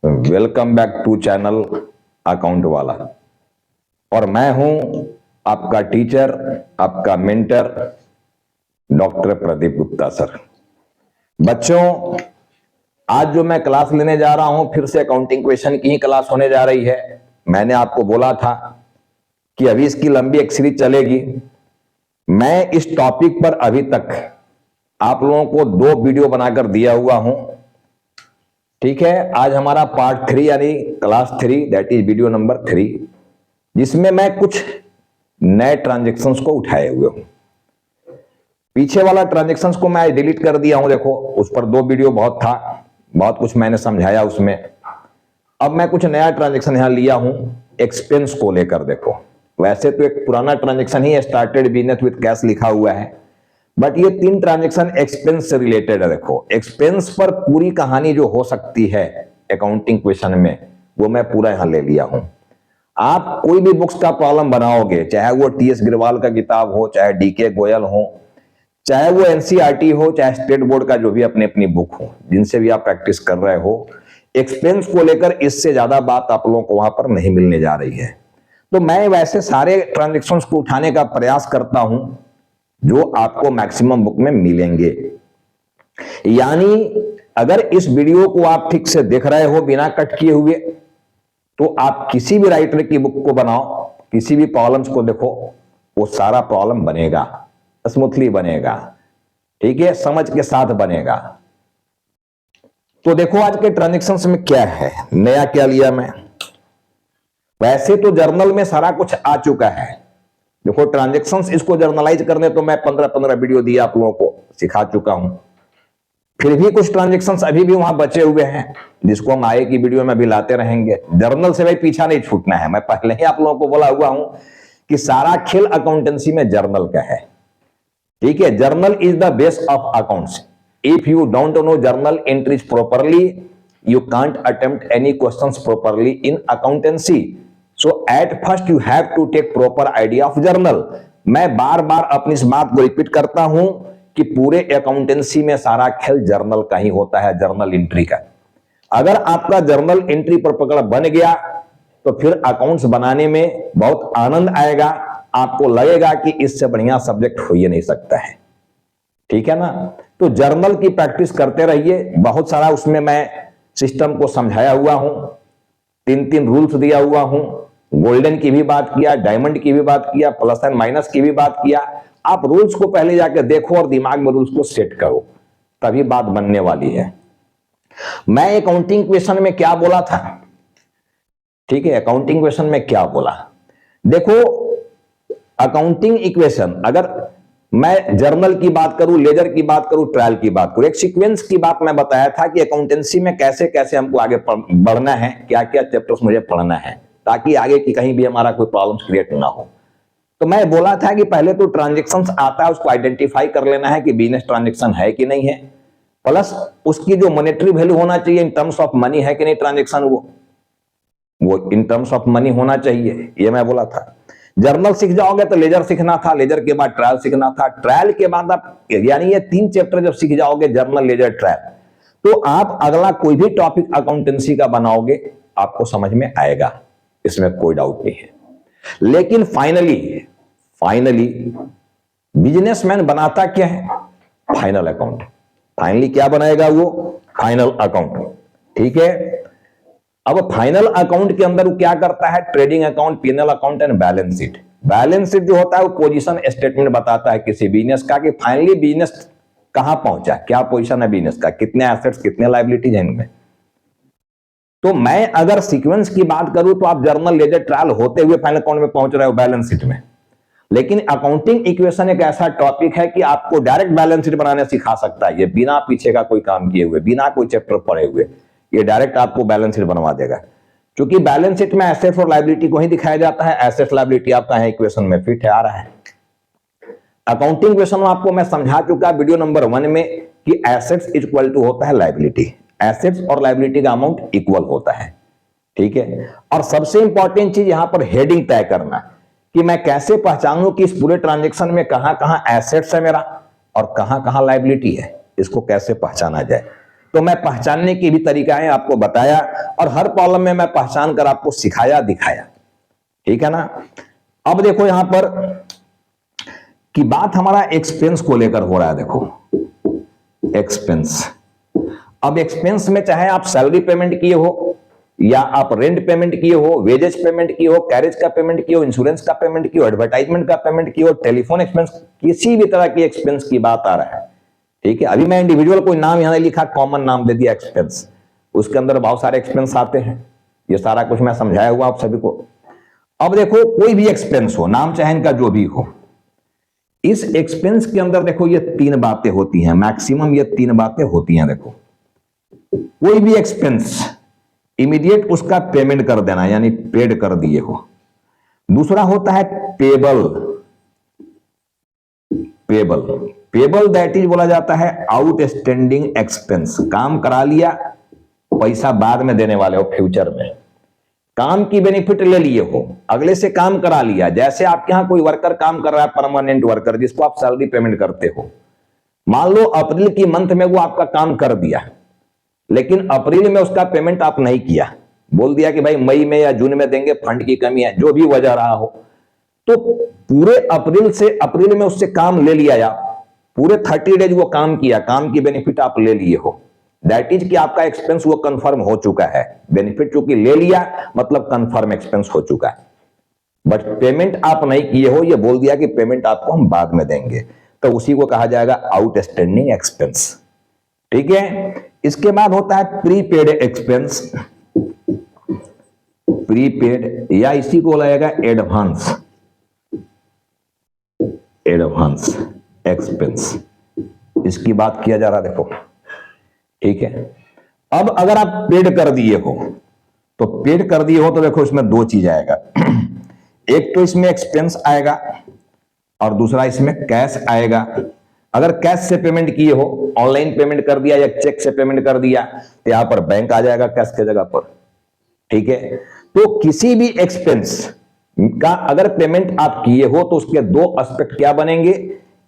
Welcome back to channel account वाला। और मैं हूं आपका टीचर, आपका mentor doctor Pradeep Gupta sir. बच्चों, आज जो मैं क्लास लेने जा रहा हूं फिर से अकाउंटिंग क्वेश्चन की ही क्लास होने जा रही है। मैंने आपको बोला था कि अभी इसकी लंबी एक सीरीज चलेगी। मैं इस टॉपिक पर अभी तक आप लोगों को 2 वीडियो बनाकर दिया हुआ हूं। ठीक है, आज हमारा पार्ट 3 यानी class 3 that is video number 3, जिसमें मैं कुछ नए ट्रांजैक्शंस को उठाए हुए हूं। पीछे वाला ट्रांजैक्शंस को मैं डिलीट कर दिया हूं। देखो, उस पर 2 वीडियो बहुत था, बहुत कुछ मैंने समझाया उसमें। अब मैं कुछ नया ट्रांजैक्शन यहां लिया हूं एक्सपेंस को लेकर। देखो, वैसे तो एक पुराना transaction he started business with cash लिखा हुआ है, बट ये 3 ट्रांजैक्शन एक्सपेंस से रिलेटेड है। देखो, एक्सपेंस पर पूरी कहानी जो हो सकती है अकाउंटिंग क्वेश्चन में, वो मैं पूरा यहां ले लिया हूं। आप कोई भी बुक्स का प्रॉब्लम बनाओगे, चाहे वो टीएस गिरवाल का किताब हो, चाहे डीके गोयल हो, चाहे वो एनसीईआरटी हो, चाहे स्टेट बोर्ड का जो भी अपनी अपनी बुक हो, जिनसे भी आप प्रैक्टिस कर रहे हो, एक्सपेंस को लेकर इससे ज्यादा बात आप लोगों को वहां पर नहीं मिलने जा रही है। तो मैं वैसे सारे ट्रांजैक्शंस को उठाने का प्रयास करता हूं जो आपको मैक्सिमम बुक में मिलेंगे। यानी अगर इस वीडियो को आप ठीक से देख रहे हो बिना कट किए हुए, तो आप किसी भी राइटर की बुक को बनाओ, किसी भी प्रॉब्लम्स को देखो, वो सारा प्रॉब्लम बनेगा, स्मूथली बनेगा। ठीक है, समझ के साथ बनेगा। तो देखो आज के ट्रांजैक्शंस में क्या है, नया क्या लिया मैं। वैसे तो जर्नल में सारा कुछ आ चुका है। देखो, ट्रांजैक्शंस इसको जर्नलाइज करने तो मैं 15-15 वीडियो दिया आप लोगों को, सिखा चुका हूं। फिर भी कुछ ट्रांजैक्शंस अभी भी वहां बचे हुए हैं, जिसको हम आगे की वीडियो में भी लाते रहेंगे। जर्नल से भाई पीछा नहीं छूटना है। मैं पहले ही आप लोगों को बोला हुआ हूं कि सारा खेल अकाउंटेंसी में जर्नल का है। ठीक है, journal is the base of accounts. If you don't know journal entries properly, you can't attempt any questions properly in accountancy. So at first you have to take proper idea of journal. मैं बार बार अपनी इस बात को repeat करता हूं कि पूरे accountancy में सारा खेल जर्नल का ही होता है, जर्नल एंट्री का। अगर आपका जर्नल एंट्री पर पकड़ बन गया तो फिर अकाउंट्स बनाने में बहुत आनंद आएगा। आपको लगेगा कि इससे बढ़िया सब्जेक्ट हो ही नहीं सकता है। ठीक है ना। तो जर्नल की प्रैक्टिस करते रहिए। बहुत सारा उसमें मैं सिस्टम को समझाया हुआ हूं, 3 रूल्स दिया हुआ हूं। गोल्डन की भी बात किया, डायमंड की भी बात किया, प्लस एंड माइनस की भी बात किया। आप रूल्स को पहले जाकर देखो और दिमाग में रूल्स को सेट करो, तभी बात बनने वाली है। मैं अकाउंटिंग क्वेश्चन में क्या बोला था? ठीक है, अकाउंटिंग क्वेश्चन में क्या बोला, देखो, अकाउंटिंग इक्वेशन अगर मैं जर्नल की बात करूं, लेजर की बात करूं, ट्रायल की बात करूं, एक सीक्वेंस की बात मैं बताया था कि अकाउंटेंसी में कैसे कैसे हमको आगे बढ़ना है, क्या क्या चैप्टर्स मुझे पढ़ना है, ताकि आगे की कहीं भी हमारा कोई प्रॉब्लम्स क्रिएट ना हो। तो मैं बोला था कि पहले तो ट्रांजैक्शंस आता है, उसको आइडेंटिफाई कर लेना है कि बिजनेस ट्रांजैक्शन है कि नहीं है, प्लस उसकी जो मॉनेटरी वैल्यू होना चाहिए इन टर्म्स ऑफ मनी है कि नहीं ट्रांजैक्शन, वो इन टर्म्स ऑफ मनी होना चाहिए, ये मैं बोला था। जर्नल सीख जाओगे तो लेजर सीखना था, लेजर के बाद ट्रायल सीखना था, ट्रायल के बाद आप, यानी ये 3 चैप्टर जब सीख जाओगे, जर्नल, लेजर, ट्रायल, तो आप अगला कोई भी टॉपिक अकाउंटेंसी का बनाओगे आपको समझ में आएगा, इसमें कोई डाउट नहीं है। लेकिन फाइनली बिजनेसमैन बनाता क्या है? Final account. फाइनली क्या बनाएगा वो? Final account. ठीक है। अब फाइनल अकाउंट के अंदर वो क्या करता है? Trading account, PNL account and balance sheet. Balance sheet जो होता है वो पोजीशन स्टेटमेंट बताता है किसी बिजनेस का, कि फाइनली बिजनेस कहां पहुंचा, क्या पोजीशन है बिजनेस का, कितने एसेट्स, कितने लायबिलिटीज हैं इनमें। तो मैं अगर सीक्वेंस की बात करूं तो आप जर्नल, लेजर, ट्रायल होते हुए फाइनल अकाउंट में पहुंच रहे हो, बैलेंस शीट में। लेकिन अकाउंटिंग इक्वेशन एक ऐसा टॉपिक है कि आपको डायरेक्ट बैलेंस शीट बनाने सिखा सकता है, ये बिना पीछे का कोई काम किए हुए, बिना कोई चैप्टर पढ़े हुए, ये डायरेक्ट आपको बैलेंस शीट बनवा देगा। क्योंकि बैलेंस शीट में एसेट्स और लायबिलिटी को ही दिखाया जाता है। एसेट्स, लायबिलिटी आपका है इक्वेशन में फिट है, आ रहा है। अकाउंटिंग इक्वेशन में आपको मैं समझा चुका वीडियो नंबर 1 में कि एसेट्स इक्वल टू होता है लायबिलिटी, एसेट्स और लायबिलिटी का अमाउंट इक्वल होता है। ठीक है। और सबसे इंपॉर्टेंट चीज यहां पर हेडिंग तय करना, कि मैं कैसे पहचानूं कि इस पूरे ट्रांजैक्शन में कहां कहां एसेट्स है मेरा और कहां कहां लायबिलिटी है, इसको कैसे पहचाना जाए। तो मैं पहचानने की भी तरीका है आपको बताया, और हर प्रॉब्लम में मैं पहचान कर आपको सिखाया दिखाया, ठीक है ना। अब देखो यहां पर कि बात हमारा एक्सपेंस को लेकर हो रहा है। देखो एक्सपेंस, अब एक्सपेंस में चाहे आप सैलरी पेमेंट किए हो, या आप रेंट पेमेंट किए हो, वेजेस पेमेंट किए हो, कैरेज का पेमेंट किए हो, इंश्योरेंस का पेमेंट किए हो, एडवर्टाइजमेंट का पेमेंट किए हो, टेलीफोन एक्सपेंस, किसी भी तरह की एक्सपेंस की बात आ रहा है, ठीक है। अभी मैं इंडिविजुअल कोई नाम यहां लिखा, कॉमन नाम दे दिया एक्सपेंस, उसके अंदर बहुत सारे एक्सपेंस आते हैं, ये सारा कुछ मैं समझाया हुआ आप सभी को। अब देखो कोई भी एक्सपेंस हो, नाम चाहे इनका जो भी हो, इस एक्सपेंस के अंदर देखो ये तीन बातें होती हैं, मैक्सिमम ये तीन बातें होती हैं। देखो कोई भी एक्सपेंस इमीडिएट उसका पेमेंट कर देना, यानी पेड कर दिए हो। दूसरा होता है payable, payable, payable that is बोला जाता है आउटस्टैंडिंग एक्सपेंस, काम करा लिया, पैसा बाद में देने वाले हो, फ्यूचर में काम की बेनिफिट ले लिए हो, अगले से काम करा लिया। जैसे आपके यहां कोई वर्कर काम कर रहा है, परमानेंट वर्कर जिसको आप सैलरी पेमेंट करते हो, मान लो अप्रैल की मंथ में वो आपका काम कर दिया, लेकिन अप्रैल में उसका पेमेंट आप नहीं किया, बोल दिया कि भाई मई में या जून में देंगे, फंड की कमी है, जो भी वजह रहा हो, तो पूरे अप्रैल में उससे काम ले लिया, या पूरे 30 डेज वो काम किया, काम की बेनिफिट आप ले लिए हो, दैट इज कि आपका एक्सपेंस वो कंफर्म हो चुका है, बेनिफिट चूंकि ले लिया मतलब कंफर्म एक्सपेंस हो चुका है। बट पेमेंट आप नहीं किए हो, ये बोल दिया कि पेमेंट आपको हम बाद में देंगे, तो उसी को कहा जाएगा आउटस्टैंडिंग एक्सपेंस, ठीक है। इसके बाद होता है प्रीपेड एक्सपेंस, प्रीपेड या इसी को लगेगा एडवांस, एडवांस एक्सपेंस, इसकी बात किया जा रहा है। देखो ठीक है, अब अगर आप पेड कर दिए हो, तो पेड कर दिए हो तो देखो इसमें दो चीज आएगा, एक तो इसमें एक्सपेंस आएगा और दूसरा इसमें कैश आएगा। अगर कैश से पेमेंट किए हो, ऑनलाइन पेमेंट कर दिया या चेक से पेमेंट कर दिया, तो यहां पर बैंक आ जाएगा कैश के जगह पर, ठीक है। तो किसी भी एक्सपेंस का अगर पेमेंट आप किए हो तो उसके दो एस्पेक्ट क्या बनेंगे,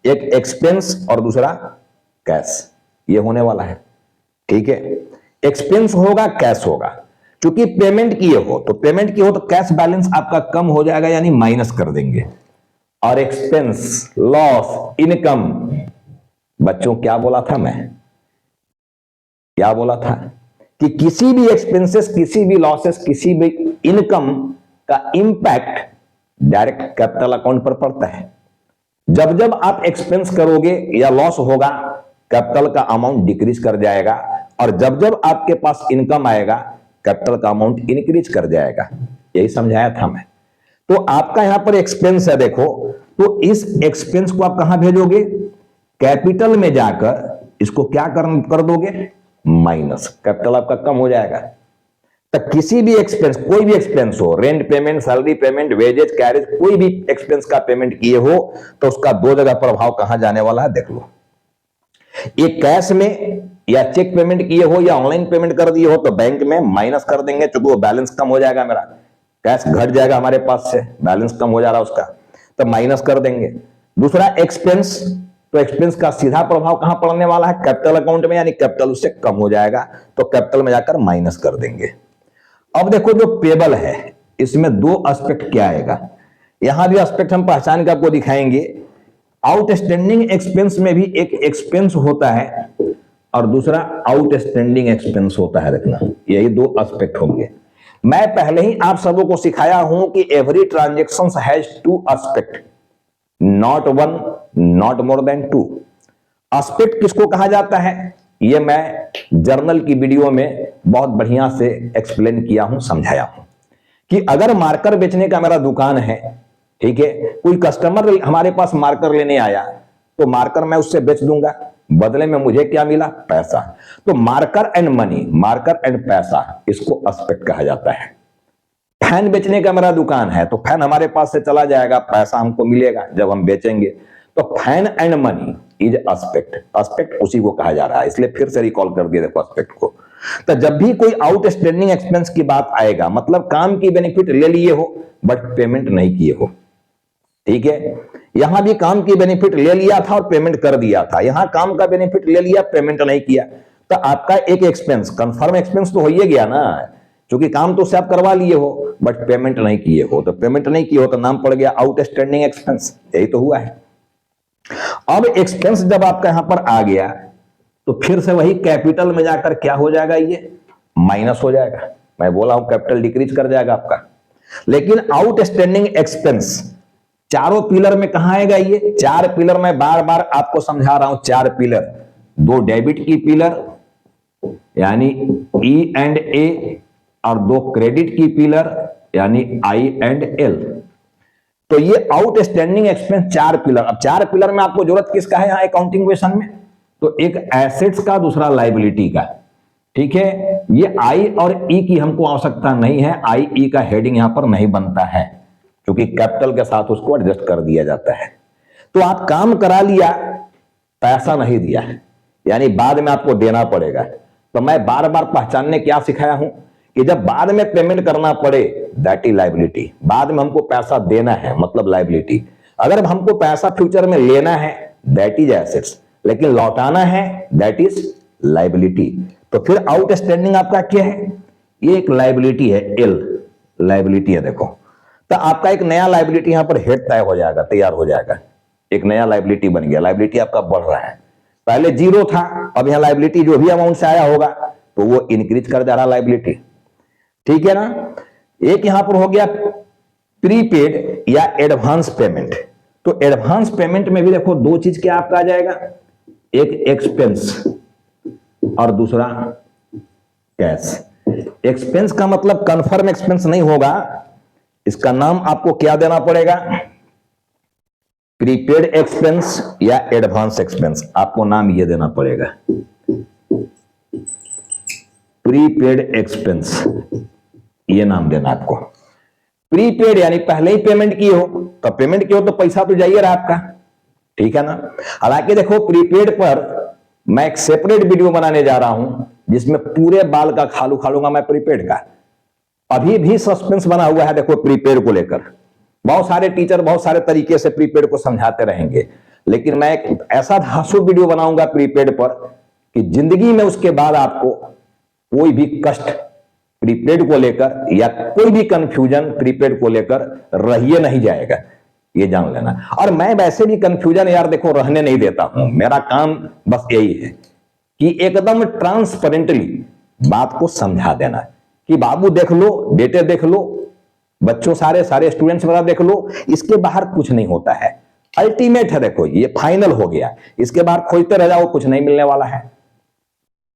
एक एक्सपेंस और दूसरा कैश, ये होने वाला है, ठीक है। एक्सपेंस होगा, कैश होगा, क्योंकि पेमेंट किए हो तो पेमेंट किए हो तो कैश बैलेंस आपका कम हो जाएगा, यानी माइनस कर देंगे, और एक्सपेंस, लॉस, इनकम, बच्चों क्या बोला था मैं, क्या बोला था कि किसी भी एक्सपेंसेस, किसी भी लॉसेस, किसी भी इनकम का इंपैक्ट डायरेक्ट कैपिटल अकाउंट पर पड़ता है। जब जब आप एक्सपेंस करोगे या लॉस होगा, कैपिटल का अमाउंट डिक्रीज कर जाएगा, और जब जब आपके पास इनकम आएगा, कैपिटल का अमाउंट इंक्रीज कर जाएगा, यही समझाया था मैं। तो आपका यहां पर एक्सपेंस है, देखो, तो इस एक्सपेंस को आप कहां भेजोगे, कैपिटल में जाकर इसको क्या कर दोगे, माइनस, कैपिटल आपका कम हो जाएगा। तो किसी भी एक्सपेंस, कोई भी एक्सपेंस हो, rent payment, salary payment, wages, carriage, कोई भी एक्सपेंस का पेमेंट किए हो, तो उसका दो जगह प्रभाव कहां जाने वाला है, देख लो। एक कैश में या चेक पेमेंट किए हो या ऑनलाइन पेमेंट कर दिए हो तो बैंक में माइनस कर देंगे, क्योंकि वो बैलेंस कम हो जाएगा, मेरा कैश घट जाएगा हमारे पास से, बैलेंस कम हो जा रहा है उसका, तो माइनस कर देंगे। दूसरा एक्सपेंस, तो एक्सपेंस का सीधा प्रभाव कहां पड़ने वाला है, कैपिटल अकाउंट में, यानी कैपिटल उससे कम हो जाएगा, तो कैपिटल में जाकर माइनस कर देंगे। अब देखो जो पेबल है, इसमें दो एस्पेक्ट क्या आएगा, यहां भी एस्पेक्ट हम पहचान के आपको दिखाएंगे। आउटस्टैंडिंग एक्सपेंस में भी एक एक्सपेंस होता है और दूसरा आउटस्टैंडिंग एक्सपेंस होता है, देखना, यही दो एस्पेक्ट होंगे। मैं पहले ही आप सबों को सिखाया हूं कि every transaction has two aspect, not one, not more than two. Aspect किसको कहा जाता है, ये मैं जर्नल की वीडियो में बहुत बढ़िया से एक्सप्लेन किया हूं, समझाया हूं कि अगर मार्कर बेचने का मेरा दुकान है, ठीक है, कोई कस्टमर हमारे पास मार्कर लेने आया, तो मार्कर मैं उससे बेच दूंगा, बदले में मुझे क्या मिला, पैसा। तो marker and money, marker and पैसा, इसको एस्पेक्ट कहा जाता है। फैन बेचने का मेरा दुकान है, तो फैन हमारे पास से चला जाएगा, पैसा हमको मिलेगा जब हम बेचेंगे, तो fan and money is aspect, aspect उसी को कहा जा रहा है, इसलिए फिर से रिकॉल कर दिया देखो एस्पेक्ट को। तो जब भी कोई आउटस्टैंडिंग एक्सपेंस की बात आएगा, मतलब काम की बेनिफिट ले लिए हो बट पेमेंट नहीं किए हो, ठीक है। यहां भी काम की बेनिफिट ले लिया था और पेमेंट कर दिया था, यहां काम का बेनिफिट ले लिया, पेमेंट नहीं किया, तो आपका एक एक्सपेंस, कंफर्म एक्सपेंस तो हो ही गया ना, क्योंकि काम तो उससे आप करवा लिए हो बट पेमेंट नहीं किए हो, तो पेमेंट नहीं किए हो तो नाम पड़ गया आउटस्टैंडिंग एक्सपेंस, यही तो हुआ है। अब एक्सपेंस जब आपका यहां पर आ गया तो फिर से वही कैपिटल में जाकर क्या हो जाएगा, ये माइनस हो जाएगा। मैं बोला हूं कैपिटल डिक्रीज कर जाएगा आपका। लेकिन आउटस्टैंडिंग एक्सपेंस चारों पिलर में कहां आएगा, ये चार पिलर में बार बार आपको समझा रहा हूं, चार पिलर, दो डेबिट की पिलर यानी ई एंड ए और दो क्रेडिट की पिलर यानी आई एंड एल। तो ये आउटस्टैंडिंग एक्सपेंस चार पिलर। अब चार पिलर में आपको जरूरत किसका है यहां अकाउंटिंग क्वेश्चन में, तो एक एसेट्स का, दूसरा लायबिलिटी का। ठीक है, ये आई और ई की हमको आवश्यकता नहीं है, आई ई का हेडिंग यहां पर नहीं बनता है क्योंकि कैपिटल के साथ उसको एडजस्ट कर दिया जाता है। तो आप काम करा लिया, पैसा नहीं दिया है, यानी बाद में आपको देना पड़ेगा। तो मैं बार बार पहचानने क्या सिखाया हूं कि जब बाद में पेमेंट करना पड़े दैट इज लायबिलिटी, बाद में हमको पैसा देना है मतलब लायबिलिटी। अगर हमको पैसा फ्यूचर में लेना है दैट इज एसेट्स, लेकिन लौटाना है दैट इज लायबिलिटी। तो फिर आउटस्टैंडिंग आपका क्या है, ये एक लायबिलिटी है, एल लायबिलिटी है। देखो तो आपका एक नया लायबिलिटी यहां पर हेड तय हो जाएगा, तैयार हो जाएगा, एक नया लायबिलिटी बन गया। लायबिलिटी आपका बढ़ रहा है, पहले जीरो था, अब यहां लायबिलिटी जो भी अमाउंट से आया होगा तो वो इंक्रीज कर जा रहा लायबिलिटी। ठीक है ना। एक यहां पर हो गया प्रीपेड या एडवांस पेमेंट। तो एडवांस पेमेंट में भी देखो दो चीज क्या आपका आ जाएगा, एक एक्सपेंस और दूसरा कैश। एक्सपेंस का मतलब कंफर्म एक्सपेंस नहीं होगा, इसका नाम आपको क्या देना पड़ेगा, प्रीपेड एक्सपेंस या एडवांस एक्सपेंस, आपको नाम ये देना पड़ेगा, प्रीपेड एक्सपेंस, ये नाम देना आपको। प्रीपेड यानी पहले ही पेमेंट की हो, तो पेमेंट की हो तो पैसा तो जाइए रहा आपका, ठीक है ना। हालांकि देखो प्रीपेड पर मैं एक सेपरेट वीडियो बनाने जा रहा हूं जिसमें पूरे बाल का खालू खालूंगा मैं प्रीपेड का। अभी भी सस्पेंस बना हुआ है देखो प्रीपेड को लेकर, बहुत सारे टीचर बहुत सारे तरीके से प्रीपेड को समझाते रहेंगे, लेकिन मैं एक ऐसा धांसू वीडियो बनाऊंगा प्रीपेड पर कि जिंदगी में उसके बाद आपको कोई भी कष्ट प्रीपेड को लेकर या कोई भी कंफ्यूजन प्रीपेड को लेकर रहिए नहीं जाएगा, ये जान लेना। और मैं वैसे भी कंफ्यूजन यार देखो रहने नहीं देता हूं, मेरा काम बस यही है कि एकदम ट्रांसपेरेंटली बात को समझा देना कि बाबू देख लो, बेटे देख लो, बच्चों सारे स्टूडेंट्स वगैरह देख लो, इसके बाहर कुछ नहीं होता है, अल्टीमेट है, देखो ये फाइनल हो गया, इसके बाहर खोजते रह जाओ कुछ नहीं मिलने वाला है।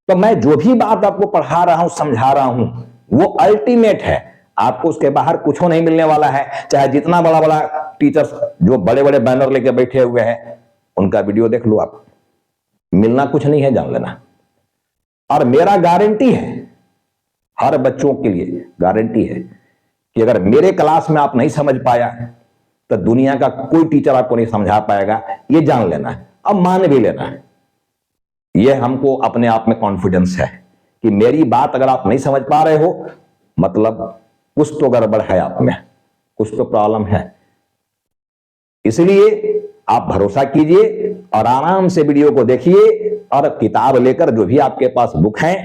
तो मैं जो भी बात आपको पढ़ा रहा हूं समझा रहा हूं वो अल्टीमेट है, आपको उसके बाहर कुछ नहीं मिलने वाला है। चाहे जितना बड़ा बड़ा टीचर्स जो बड़े बड़े बैनर लेके बैठे हुए हैं उनका वीडियो देख लो आप, मिलना कुछ नहीं है, जान लेना। और मेरा गारंटी है, हर बच्चों के लिए गारंटी है कि अगर मेरे क्लास में आप नहीं समझ पाया तो दुनिया का कोई टीचर आपको नहीं समझा पाएगा, ये जान लेना है। अब मान भी लेना है, ये हमको अपने आप में कॉन्फिडेंस है कि मेरी बात अगर आप नहीं समझ पा रहे हो मतलब कुछ तो गड़बड़ है आप में, कुछ तो प्रॉब्लम है। इसलिए आप भरोसा कीजिए और आराम से वीडियो को देखिए और किताब लेकर जो भी आपके पास बुक है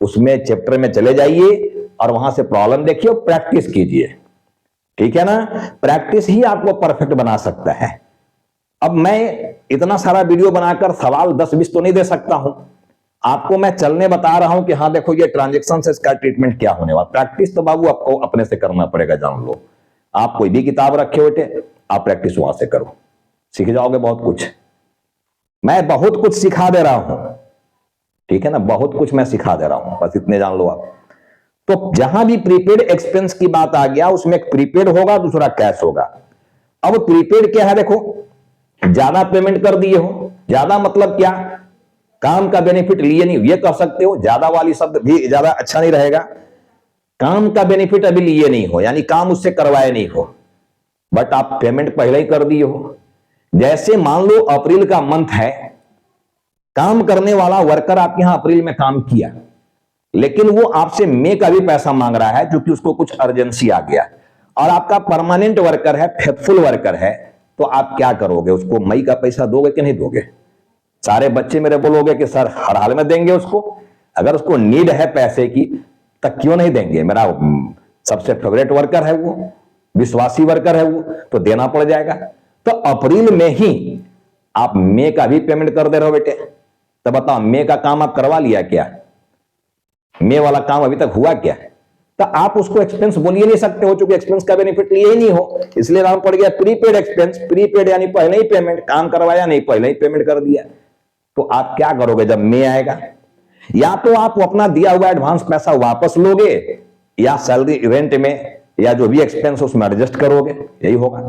उसमें चैप्टर में चले जाइए और वहां से प्रॉब्लम देखिए और प्रैक्टिस कीजिए, ठीक है ना। प्रैक्टिस ही आपको परफेक्ट बना सकता है। अब मैं इतना सारा वीडियो बनाकर सवाल 10-20 तो नहीं दे सकता हूं, आपको मैं चलने बता रहा हूं कि हाँ देखो ये ट्रांजैक्शन से इसका ट्रीटमेंट क्या होने वाला। प्रैक्टिस तो बाबू आपको अपने से करना पड़ेगा, जान लो। आप कोई भी किताब रखे बेटे, आप प्रैक्टिस वहां से करो, सीख जाओगे बहुत कुछ। मैं बहुत कुछ सिखा दे रहा हूं, ठीक है ना, बहुत कुछ मैं सिखा दे रहा हूं, बस इतने जान लो आप। तो जहां भी प्रीपेड एक्सपेंस की बात आ गया उसमें एक प्रीपेड होगा, दूसरा कैश होगा। अब प्रीपेड क्या है, देखो ज्यादा पेमेंट कर दिए हो, ज्यादा मतलब क्या, काम का बेनिफिट लिए नहीं, ये कह सकते हो, ज्यादा वाली शब्द भी ज्यादा अच्छा नहीं रहेगा। काम का बेनिफिट अभी लिए नहीं हो, यानी काम उससे करवाए नहीं हो, बट आप पेमेंट पहले ही कर दिए हो। जैसे मान लो अप्रैल का मंथ है, काम करने वाला वर्कर आपके यहां अप्रैल में काम किया, लेकिन वो आपसे मई का भी पैसा मांग रहा है क्योंकि उसको कुछ अर्जेंसी आ गया, और आपका परमानेंट वर्कर है, फेथफुल वर्कर है, तो आप क्या करोगे, उसको मई का पैसा दोगे कि नहीं दोगे। सारे बच्चे मेरे बोलोगे कि सर हर हाल में देंगे उसको, अगर उसको नीड है पैसे की तो क्यों नहीं देंगे? मेरा सबसे फेवरेट वर्कर है वो, विश्वासी वर्कर है वो, तो देना पड़ जाएगा। तो अप्रैल में ही आप मई का भी पेमेंट कर दे रहे हो बेटे, तो बताओ मई का काम आप करवा लिया क्या? मई वाला काम अभी तक हुआ क्या? तो आप उसको एक्सपेंस बोल ही नहीं सकते हो, चूंकि एक्सपेंस का बेनिफिट लिए ही नहीं हो, इसलिए नाम पड़ गया प्रीपेड एक्सपेंस। प्रीपेड यानी पहले ही पेमेंट, काम करवाया नहीं, पहले ही पेमेंट कर दिया। तो आप क्या करोगे जब मई आएगा? या तो आप अपना दिया हुआ एडवांस पैसा वापस लोगे, या सैलरी रेंट में या जो भी एक्सपेंस उसमें एडजस्ट करोगे, यही होगा।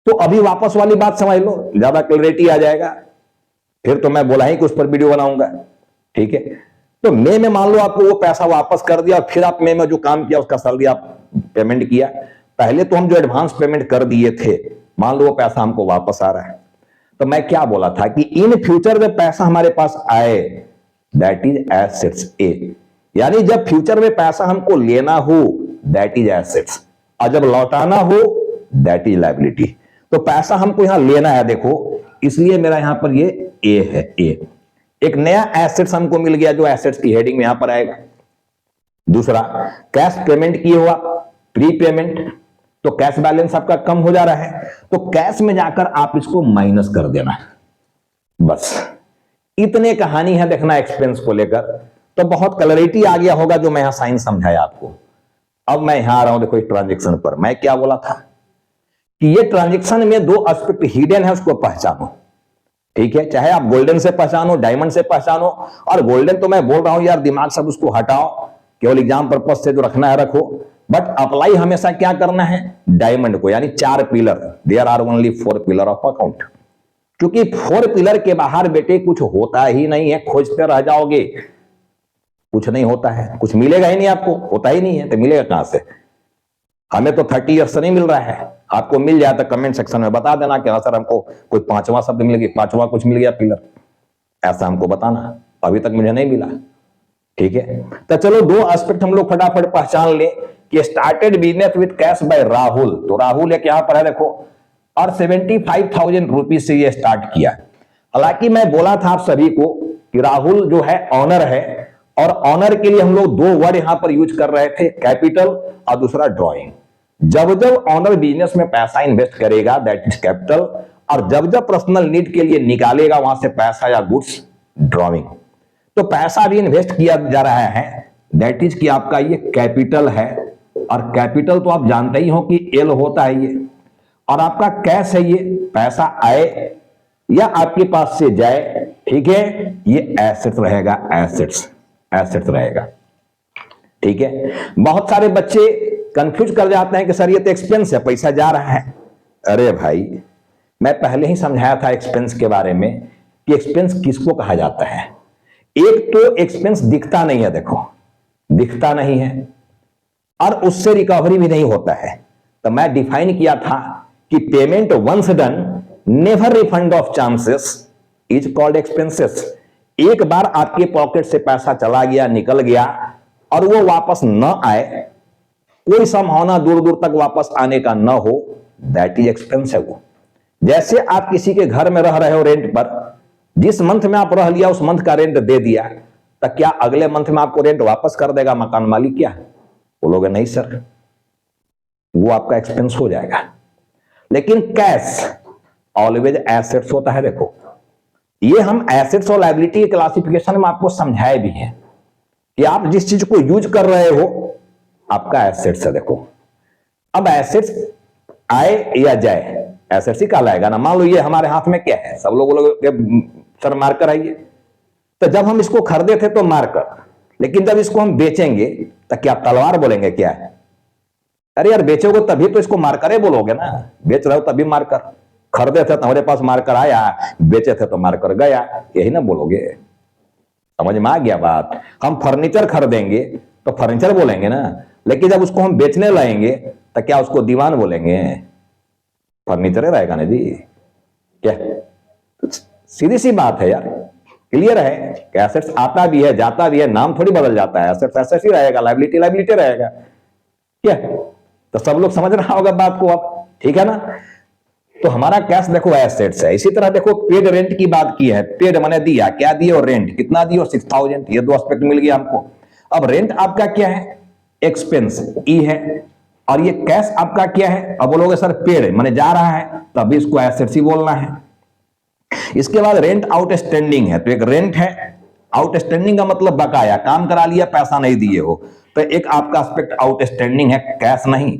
तो अभी वापस वाली बात समझ लो, ज्यादा क्लैरिटी आ जाएगा। फिर तो मैं बोला ही कि उस पर वीडियो बनाऊंगा, ठीक है। तो मई में मान लो आपको वो पैसा वापस कर दिया, और फिर आप मई में जो काम किया उसका सैलरी आप पेमेंट किया। पहले तो हम जो एडवांस पेमेंट कर दिए थे, मान लो वो पैसा हमको वापस आ रहा है, तो मैं क्या बोला था कि इन फ्यूचर में पैसा हमारे पास आए, दैट इज एसेट्स ए। यानी जब फ्यूचर में पैसा हमको लेना हो, दैट इज एसेट्स, और जब लौटाना हो, दैट इज लायबिलिटी। तो पैसा हमको यहां लेना है, देखो, इसलिए मेरा यहां पर ये ए है। ए एक नया एसेट्स हमको मिल गया, जो एसेट्स की हेडिंग में यहां पर आएगा। दूसरा, कैश पेमेंट किए हो आप, प्री पेमेंट, तो कैश बैलेंस आपका कम हो जा रहा है, तो कैश में जाकर आप इसको माइनस कर देना, बस इतने कहानी है देखना एक्सपेंस को लेकर। तो बहुत क्लैरिटी आ गया होगा जो मैं यहां साइन समझाया आपको। अब मैं यहां आ रहा हूं, देखो इस ट्रांजेक्शन पर मैं क्या बोला था कि ये ट्रांजेक्शन में दो एस्पेक्ट हिडन है, उसको पहचानो, ठीक है। चाहे आप गोल्डन से पहचानो, डायमंड से पहचानो, और गोल्डन तो मैं बोल रहा हूं यार, दिमाग सब उसको हटाओ, केवल एग्जाम पर्पज से जो रखना है रखो, बट अप्लाई हमेशा क्या करना है, डायमंड को, यानी 4 pillar. There are only 4 pillar of account. क्योंकि 4 पिलर के बाहर बेटे कुछ होता ही नहीं है, खोजते रह जाओगे, कुछ नहीं होता है, कुछ मिलेगा ही नहीं आपको, होता ही नहीं है, तो मिलेगा कहां से? हमें तो 30 ईयर्स से नहीं मिल रहा है, आपको मिल जाए तो कमेंट सेक्शन में बता देना कि हाँ सर हमको कोई 5वां शब्द मिल गया, 5वां कुछ मिल गया पिलर, ऐसा हमको बताना। अभी तक मुझे नहीं मिला, ठीक है। तो चलो दो एस्पेक्ट हम लोग फटाफट पहचान ले कि started business with cash by Rahul. तो राहुल एक यहां पर है देखो, और 75,000 रुपीज से ये स्टार्ट किया। हालांकि मैं बोला था आप सभी को कि राहुल जो है ऑनर है, और ऑनर के लिए हम लोग 2 वर्ड यहां पर यूज कर रहे थे, कैपिटल और दूसरा ड्रॉइंग। जब जब ऑनर बिजनेस में पैसा इन्वेस्ट करेगा, दैट इज कैपिटल, और जब जब पर्सनल नीड के लिए निकालेगा वहां से पैसा या गुड्स, ड्रॉइंग। तो पैसा भी इन्वेस्ट किया जा रहा है, दैट इज कि आपका ये कैपिटल है, और कैपिटल तो आप जानते ही हो कि एल होता है ये, और आपका कैश है, ये पैसा आए या आपके पास से जाए, ठीक है, ये एसेट्स रहेगा, एसेट्स एसेट्स रहेगा, ठीक है। बहुत सारे बच्चे कंफ्यूज कर जाते हैं कि सर ये तो एक्सपेंस है, पैसा जा रहा है। अरे भाई, मैं पहले ही समझाया था एक्सपेंस के बारे में कि एक्सपेंस किसको कहा जाता है। एक तो एक्सपेंस दिखता नहीं है, देखो दिखता नहीं है, और उससे रिकवरी भी नहीं होता है। तो मैं डिफाइन किया था कि payment once done never refund of chances is called expenses. एक बार आपके पॉकेट से पैसा चला गया, निकल गया, और वो वापस न आए, कोई संभावना दूर दूर तक वापस आने का न हो, दैट इज एक्सपेंस है वो। जैसे आप किसी के घर में रह रहे हो रेंट पर, जिस मंथ में आप रह लिया उस मंथ का रेंट दे दिया, तो क्या अगले मंथ में आपको रेंट वापस कर देगा मकान मालिक? क्या बोलोगे? नहीं सर, वो आपका एक्सपेंस हो जाएगा। लेकिन कैश ऑलवेज एसेट्स होता है। देखो ये हम एसेट्स और लायबिलिटी के क्लासिफिकेशन में आपको समझाए भी हैं कि आप जिस चीज को यूज कर रहे हो आपका एसेट्स है। देखो अब एसेट्स आए या जाए, एसेट्स ही कहलाएगा ना। मान लो ये हमारे हाथ में क्या है, सब लोग सर मार्कर आइए, तो जब हम इसको खरीदे थे तो मार्कर, लेकिन जब इसको हम बेचेंगे तो क्या तलवार बोलेंगे क्या है? अरे यार बेचोगे तभी तो इसको मार्कर बोलोगे ना, बेच रहे हो तभी मार्कर। खरीदे थे तो हमारे पास मार्कर आया, बेचे थे तो मार्कर गया, यही ना बोलोगे। समझ में आ गया बात? हम फर्नीचर खरीदेंगे तो फर्नीचर बोलेंगे ना, लेकिन जब उसको हम बेचने लाएंगे तो क्या उसको दीवान बोलेंगे? फर्नीचर रहेगा ना जी। क्या सीधी सी बात है यार, क्लियर है? एसेट्स आता भी है जाता भी है, नाम थोड़ी बदल जाता है। एसेट्स एसेट्स ही रहेगा, लायबिलिटी लायबिलिटी रहेगा। क्या तो सब लोग समझ रहा होगा बात को अब, ठीक है ना? तो हमारा कैश देखो एसेट्स है। इसी तरह देखो पेड रेंट की बात की है, पेड मैंने दिया, क्या दिए, और रेंट कितना दिए, 6000, ये दो एस्पेक्ट मिल गया हमको। अब रेंट आपका क्या है, एक्सपेंस ई है, और ये कैश आपका क्या है, अब बोलोगे सर पेड मैंने जा रहा है, तभी इसको एसेट्स ही बोलना है। इसके बाद रेंट आउटस्टैंडिंग है, तो एक रेंट है, आउटस्टैंडिंग का मतलब बकाया, काम करा लिया पैसा नहीं दिए हो, तो एक आपका एस्पेक्ट आउटस्टैंडिंग है, कैश नहीं,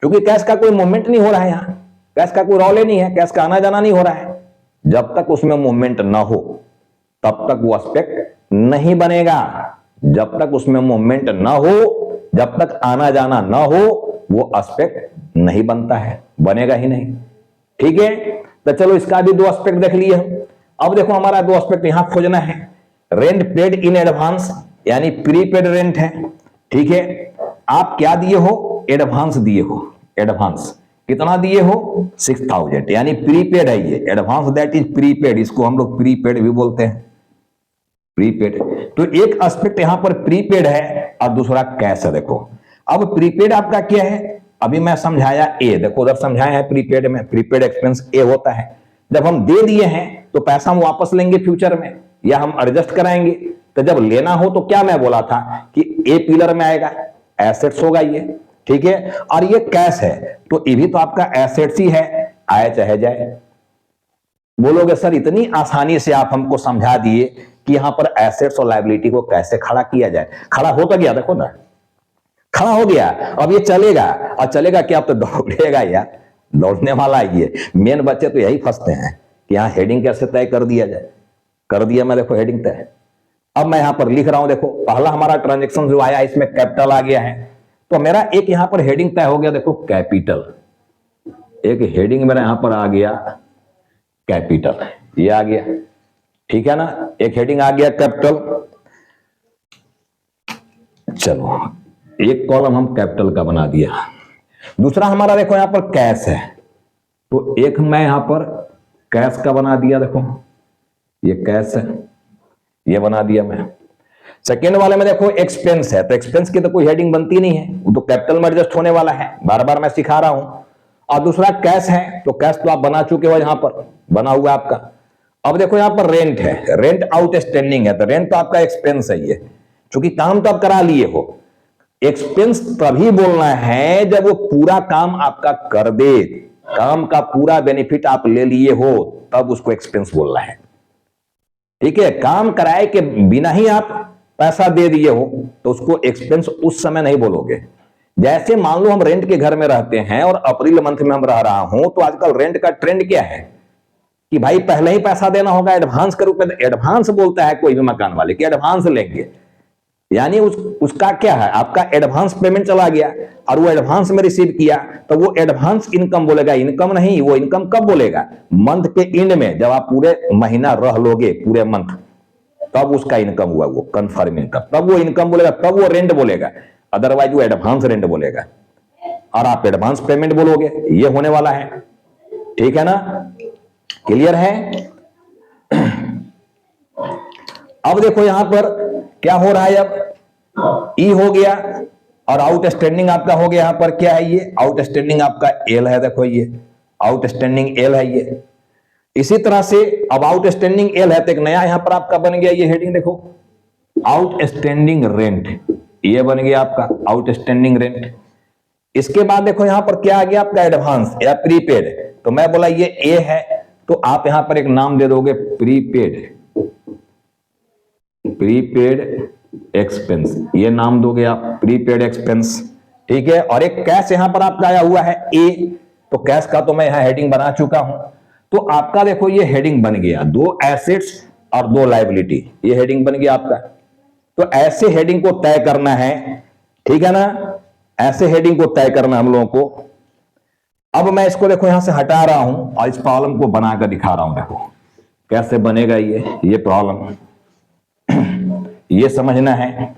क्योंकि कैश का कोई मूवमेंट नहीं हो रहा है, यहां कैश का कोई रौले नहीं है, कैश का आना जाना नहीं हो रहा है। जब तक उसमें मूवमेंट ना हो तब तक वो एस्पेक्ट नहीं बनेगा, जब तक उसमें मूवमेंट ना हो, जब तक आना जाना ना हो, वो एस्पेक्ट नहीं बनता है, बनेगा ही नहीं। ठीक है, तो चलो इसका भी दो एस्पेक्ट देख लिए हम। अब देखो हमारा दो एस्पेक्ट यहां खोजना है, रेंट पेड इन एडवांस यानी प्रीपेड रेंट है। ठीक है, आप क्या दिए हो, एडवांस दिए हो, एडवांस कितना दिए हो, 6000 यानी प्रीपेड है ये, एडवांस दैट इज प्रीपेड, इसको हम लोग प्रीपेड भी बोलते हैं, प्रीपेड। तो एक एस्पेक्ट यहां पर प्रीपेड है और दूसरा कैश है। देखो अब प्रीपेड आपका क्या है, अभी मैं समझाया ए, देखो उधर समझाया है प्रीपेड में, प्रीपेड एक्सपेंस ए होता है, जब हम दे दिए हैं तो पैसा हम वापस लेंगे फ्यूचर में या हम एडजस्ट कराएंगे, तो जब लेना हो तो क्या मैं बोला था कि ए पिलर में आएगा, एसेट्स होगा ये। ठीक है, और ये कैश है तो ये भी तो आपका एसेट्स ही है, आए चाहे जाए। बोलोगे सर इतनी आसानी से आप हमको समझा दिए कि यहां पर एसेट्स और लायबिलिटी को कैसे खड़ा किया जाए, खड़ा हो तो गया, देखो ना खड़ा हो गया, अब ये चलेगा, और चलेगा क्या, अब तो दौड़ेगा यार, दौड़ने वाला है ये। मेन बच्चे तो यही फंसते हैं कि यहां हेडिंग कैसे तय कर दिया जाए, कर दिया मैं, देखो हेडिंग तय। अब मैं यहां पर लिख रहा हूं, देखो पहला हमारा ट्रांजेक्शन जो आया इसमें कैपिटल आ गया है, तो मेरा एक यहां पर हेडिंग तय हो गया, देखो कैपिटल, एक हेडिंग मेरा यहां पर आ गया कैपिटल, ये आ गया। ठीक है ना, एक हेडिंग आ गया कैपिटल। चलो एक कॉलम हम कैपिटल का बना दिया। दूसरा हमारा देखो यहां पर कैश है, तो एक मैं यहां पर कैश का बना दिया, देखो ये कैश है, ये बना दिया मैं। सेकेंड वाले में देखो एक्सपेंस है, तो एक्सपेंस की तो कोई हेडिंग बनती नहीं है, वो तो कैपिटल में एडजस्ट होने वाला है, बार बार मैं सिखा रहा हूं। और दूसरा कैश है, तो कैश तो आप बना चुके हो, यहां पर बना हुआ आपका। अब देखो यहां पर रेंट है, रेंट आउटस्टैंडिंग है, तो रेंट तो आपका एक्सपेंस है ये, क्योंकि काम तो आप करा लिए हो। एक्सपेंस तभी बोलना है जब वो पूरा काम आपका कर दे, काम का पूरा बेनिफिट आप ले लिए हो, तब उसको एक्सपेंस बोलना है। ठीक है, काम कराए के बिना ही आप पैसा दे दिए हो तो उसको एक्सपेंस उस समय नहीं बोलोगे। जैसे मान लो हम रेंट के घर में रहते हैं और अप्रैल मंथ में हम रह रहा हूं, तो आजकल रेंट का ट्रेंड क्या है कि भाई पहले ही पैसा देना होगा एडवांस के रूप में, एडवांस बोलता है कोई भी मकान वाले कि एडवांस लेंगे, यानी उसका क्या है, आपका एडवांस पेमेंट चला गया और वो एडवांस में रिसीव किया, तो वो एडवांस इनकम बोलेगा, इनकम नहीं। वो इनकम कब बोलेगा, मंथ के एंड में, जब आप पूरे महीना रह लोगे पूरे मंथ, तब उसका इनकम हुआ, वो कंफर्म इनकम, तब वो इनकम बोलेगा, तब वो रेंट बोलेगा, अदरवाइज वो एडवांस रेंट बोलेगा और आप एडवांस पेमेंट बोलोगे, ये होने वाला है। ठीक है ना, क्लियर है। अब देखो यहां पर क्या हो रहा है, अब ई हो गया और आउटस्टैंडिंग आपका हो गया, यहां पर क्या है, ये आउटस्टैंडिंग आपका एल है, देखो ये आउटस्टैंडिंग एल है ये। इसी तरह से अब आउटस्टैंडिंग एल है तो एक नया यहां पर आपका बन गया ये हेडिंग, देखो आउटस्टैंडिंग रेंट, ये बन गया आपका आउटस्टैंडिंग रेंट। इसके बाद देखो यहां पर क्या आ गया आपका, एडवांस या प्रीपेड, तो मैं बोला ये ए है, तो आप यहां पर एक नाम दे दोगे प्रीपेड, प्रीपेड एक्सपेंस, ये नाम दोगे आप प्रीपेड एक्सपेंस। ठीक है, और एक कैश यहां पर आपका आया हुआ है ए, तो कैश का तो मैं यहां हेडिंग बना चुका हूं, तो आपका देखो ये हेडिंग बन गया, दो एसेट्स और दो लायबिलिटी, ये हेडिंग बन गया आपका। तो ऐसे हेडिंग को तय करना है, ठीक है ना, ऐसे हेडिंग को तय करना हम लोगों को। अब मैं इसको देखो यहां से हटा रहा हूं और इस प्रॉब्लम को बनाकर दिखा रहा हूं, देखो कैसे बनेगा ये प्रॉब्लम, ये समझना है,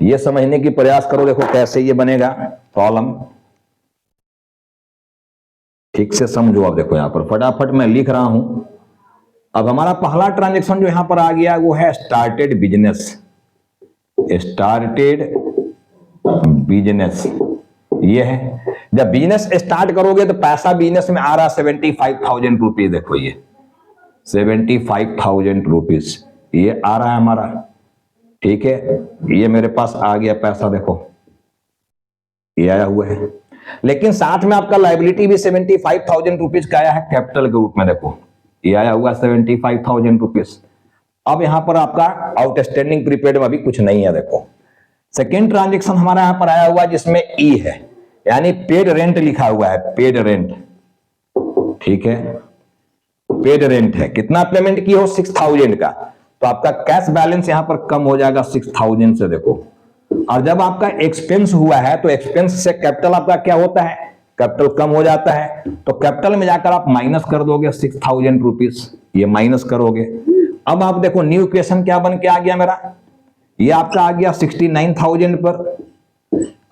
ये समझने की प्रयास करो, देखो कैसे ये बनेगा प्रॉब्लम, ठीक से समझो। अब देखो यहां पर फटाफट मैं लिख रहा हूं। अब हमारा पहला ट्रांजैक्शन जो यहां पर आ गया वो है स्टार्टेड बिजनेस, स्टार्टेड बिजनेस ये है। जब बिजनेस स्टार्ट करोगे तो पैसा बिजनेस में आ रहा 75,000 रुपीज, देखो ये 75,000 रुपीज ये आ रहा है हमारा, ठीक है। ये मेरे पास आ गया पैसा, देखो ये आया हुआ है। लेकिन साथ में आपका लायबिलिटी भी 75,000 रुपीज का आया है कैपिटल के रूप में, देखो ये आया हुआ 75,000 रुपीज। अब यहां पर आपका आउटस्टैंडिंग प्रीपेड में अभी कुछ नहीं है। देखो सेकेंड ट्रांजेक्शन हमारा यहां पर आया हुआ जिसमें ई है, यानी पेड रेंट लिखा हुआ है, पेड रेंट, ठीक है, पेड रेंट है। कितना पेमेंट किया हो 6,000 का, तो आपका कैश बैलेंस यहां पर कम हो जाएगा 6,000 से, देखो। और जब आपका एक्सपेंस हुआ है तो एक्सपेंस से कैपिटल आपका क्या होता है, कैपिटल कम हो जाता है, तो कैपिटल में जाकर आप माइनस कर दोगे 6,000 रुपीज, ये माइनस करोगे। अब आप देखो न्यू इक्वेशन क्या बन के आ गया मेरा, ये आपका आ गया 69,000 पर।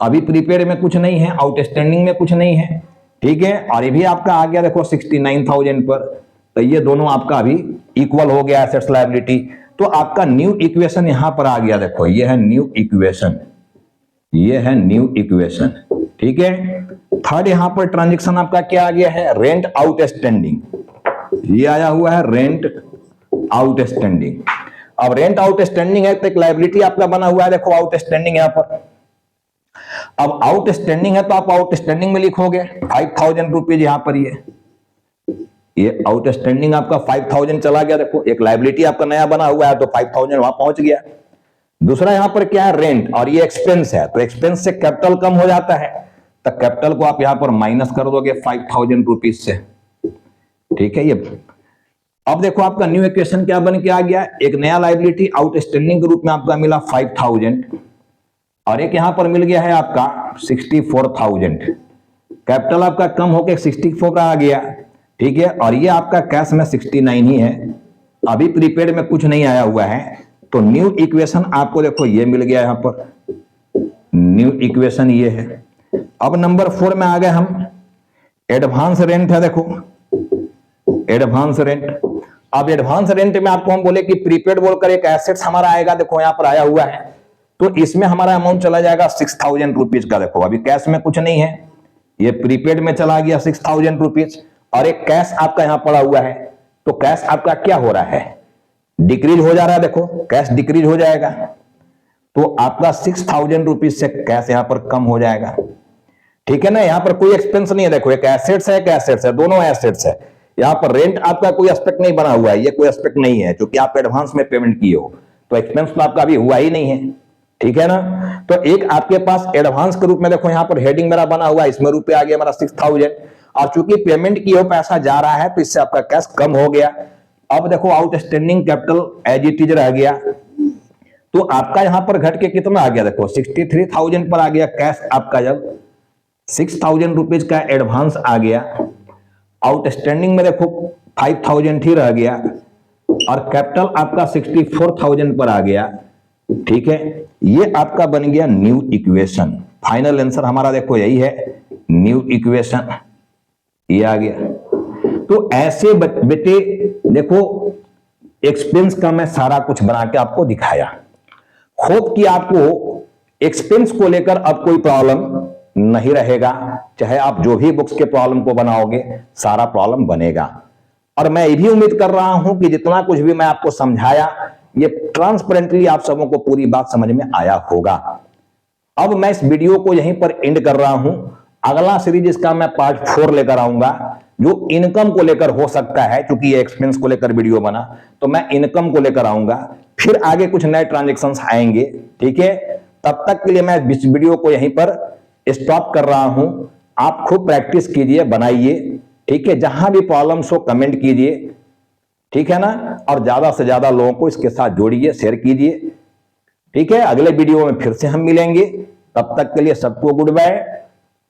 अभी प्रीपेड में कुछ नहीं है, आउटस्टैंडिंग में कुछ नहीं है, ठीक है। और ये भी आपका आ गया देखो 69,000 पर, तो ये दोनों आपका अभी इक्वल हो गया एसेट्स लायबिलिटी। तो आपका न्यू इक्वेशन यहां पर आ गया, देखो ये है न्यू इक्वेशन, ये है न्यू इक्वेशन, ठीक है। थर्ड यहां पर ट्रांजेक्शन आपका क्या आ गया है, रेंट आउटस्टैंडिंग, ये आया हुआ है रेंट आउटस्टैंडिंग। अब रेंट आउटस्टैंडिंग है तो एक लायबिलिटी आपका बना हुआ है, देखो आउटस्टैंडिंग यहां पर। अब आउटस्टैंडिंग है तो आप आउटस्टैंडिंग में लिखोगे 5,000 रुपीज यहां पर, ये आउटस्टैंडिंग आपका 5,000 चला गया, देखो एक लायबिलिटी आपका नया बना हुआ है तो 5,000 वहां पहुंच गया। दूसरा यहां पर क्या है, रेंट, और ये एक्सपेंस है, तो एक्सपेंस से कैपिटल कम हो जाता है, तो कैपिटल को आप यहां पर माइनस कर दोगे 5,000 रुपीज से, ठीक है। ये अब देखो आपका न्यू इक्वेशन क्या बन के आ गया, एक नया लायबिलिटी आउटस्टैंडिंग के रूप में आपका मिला 5,000, और एक यहां पर मिल गया है आपका 64,000। कैपिटल आपका कम होकर 64 का आ गया, ठीक है। और ये आपका कैश में 69 ही है, अभी प्रीपेड में कुछ नहीं आया हुआ है, तो न्यू इक्वेशन आपको देखो ये मिल गया यहां पर, न्यू इक्वेशन ये है। अब नंबर 4 में आ गए हम, एडवांस रेंट है, देखो एडवांस रेंट। अब एडवांस रेंट में आपको हम बोले कि प्रीपेड बोलकर एक एसेट्स हमारा आएगा, देखो यहां पर आया हुआ है, तो इसमें हमारा अमाउंट चला जाएगा 6,000 रुपीज का, देखो अभी कैश में कुछ नहीं है, ये प्रीपेड में चला गया 6,000 रुपीज, और एक कैश आपका यहां पड़ा हुआ है, तो कैश आपका क्या हो रहा है, डिक्रीज हो जा रहा है, देखो कैश डिक्रीज हो जाएगा, तो आपका 6,000 रुपीज से कैश यहां पर कम हो जाएगा, ठीक है ना। यहां पर कोई एक्सपेंस नहीं है, देखो एक एसेट्स है, एक एसेट्स है, दोनों एसेट्स है। यहां पर रेंट आपका कोई एस्पेक्ट नहीं बना हुआ है, ये कोई एस्पेक्ट नहीं है, क्योंकि आप एडवांस में पेमेंट किए हो, तो एक्सपेंस तो आपका अभी हुआ ही नहीं है, ठीक है ना। तो एक आपके पास एडवांस के रूप में देखो यहां पर हेडिंग मेरा बना हुआ है, इसमें रुपए आ गया मेरा 6,000, और चूंकि पेमेंट किए हो पैसा जा रहा है तो इससे आपका कैश कम हो गया। अब देखो outstanding capital as it is रह गया, तो आपका यहां पर घट के कितना आ गया, देखो 63,000 पर आ गया कैश आपका, जब 6,000 रुपीज का एडवांस आ गया, आउटस्टैंडिंग में देखो 5,000 ही रह गया, और कैपिटल आपका 64,000 पर आ गया, ठीक है। ये आपका बन गया न्यू इक्वेशन। फाइनल आंसर हमारा देखो यही है, न्यू इक्वेशन, ये आ गया। तो ऐसे बेटे देखो एक्सपेंस का मैं सारा कुछ बना के आपको दिखाया, होप कि आपको एक्सपेंस को लेकर अब कोई प्रॉब्लम नहीं रहेगा, चाहे आप जो भी बुक्स के प्रॉब्लम को बनाओगे सारा प्रॉब्लम बनेगा। और मैं ये भी उम्मीद कर रहा हूं कि जितना कुछ भी मैं आपको समझाया ये ट्रांसपेरेंटली आप सबों को पूरी बात समझ में आया होगा। अब मैं इस वीडियो को यहीं पर एंड कर रहा हूं, अगला सीरीज इसका मैं पार्ट 4 लेकर आऊंगा, जो इनकम को लेकर हो सकता है, क्योंकि ये एक्सपेंस को लेकर वीडियो बना, तो मैं इनकम को लेकर आऊंगा, फिर आगे कुछ नए ट्रांजेक्शंस आएंगे, ठीक है। तब तक के लिए मैं इस वीडियो को यहीं पर स्टॉप कर रहा हूं, आप खूब प्रैक्टिस कीजिए, बनाइए, ठीक है। जहां भी प्रॉब्लम्स हो कमेंट कीजिए, ठीक है ना, और ज्यादा से ज्यादा लोगों को इसके साथ जोड़िए, शेयर कीजिए, ठीक है। अगले वीडियो में फिर से हम मिलेंगे, तब तक के लिए सबको गुड बाय।